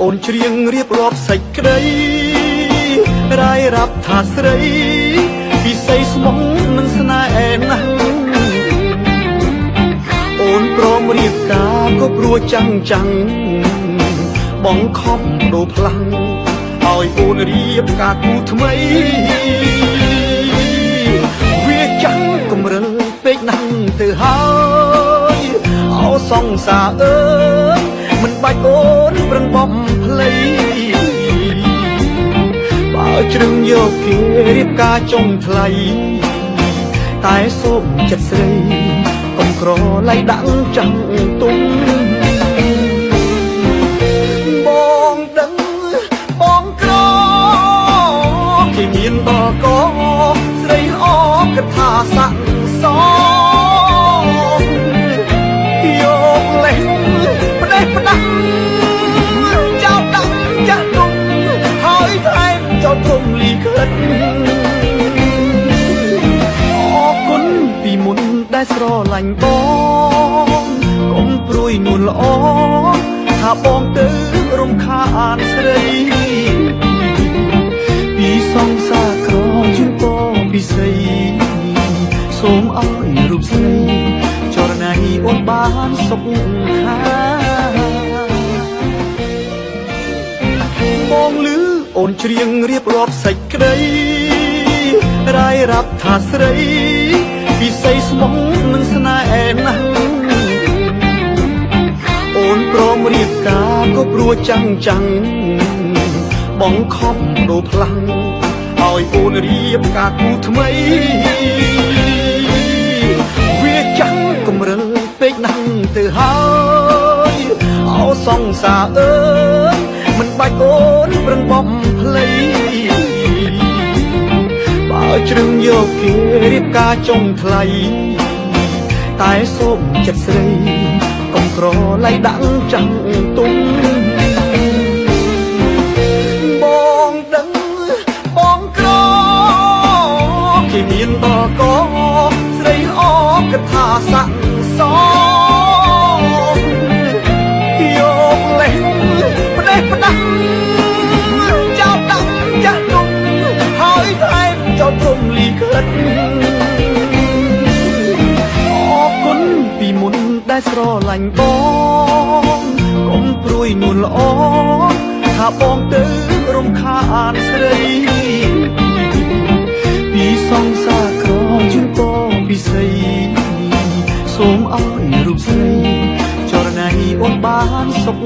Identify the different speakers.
Speaker 1: អូនច្រៀងរៀបរាប់សេចក្តីរាយរាប់ថាស្រីពិសីស្មុំនឹងស្នេហ៍ណាស់អូនព្រមរៀបការក៏ព្រោះចាំងចាំងបងខំដូរផ្លាំងឲ្យអូនរៀបការគូថ្មីវាចាំងកំរិលពេកណាស់ទៅហើយអោសង្សារអើយមិនបាច់អូនប្រឹងបំភ្លៃបើជ្រឹងយកគេរៀបការចុងថ្លៃតែសូមចិត្តស្រីកុំក្រឡៃដាក់ចាំងទុំបងដឹងបងក្រគេមានបកស្រីអកថាស័ក្តិសមយកលេះផ្ដេសផ្ដាំចោលដាក់ចាស់ទុំហើយថែមចោលធំលីខិតអរគុណពីមុនដែលស្រឡាញ់បងកុំព្រួយនួនល្អថាបងទៅរំខានស្រីពីសង្សារក្រជូនពរពិសីសូមឲ្យរូបស្រីចរណៃអូនបានសុខខាបងឮអូនច្រៀងរៀបរាប់សេចក្តីរាយរាប់ថាស្រីពិសីស្មុំនឹងស្នេហ៍ណាស់អូនព្រមរៀបការក៏ព្រោះចាំងចាំងបងខំដូរផ្លាំងឲ្យអូនរៀបការគូថ្មីវាចាំងកំរិលពេកណាស់ទៅហើយអោសង្សារអើយមិនបាច់អូនប្រឹងបំភ្លៃបើជ្រឹងយកគេរៀបការចុងថ្លៃតែសូមចិត្តស្រីកុំក្រឡៃដាក់ចាំងទុំបងដឹងបងក្រគេមានបកស្រីអកថាស័ក្តិសមយកលេះផ្ដេសផ្ដាំចោលដាក់ចាស់ទុំហើយថែមចោលធំលីខិតអរគុណពីមុនដែលស្រឡាញ់បងកុំព្រួយនួនល្អថាបងទៅរំខានស្រីពីសង្សារក្រជូនពរពិសីសូមឲ្យរូបស្រីចរណៃអូនបានសុខ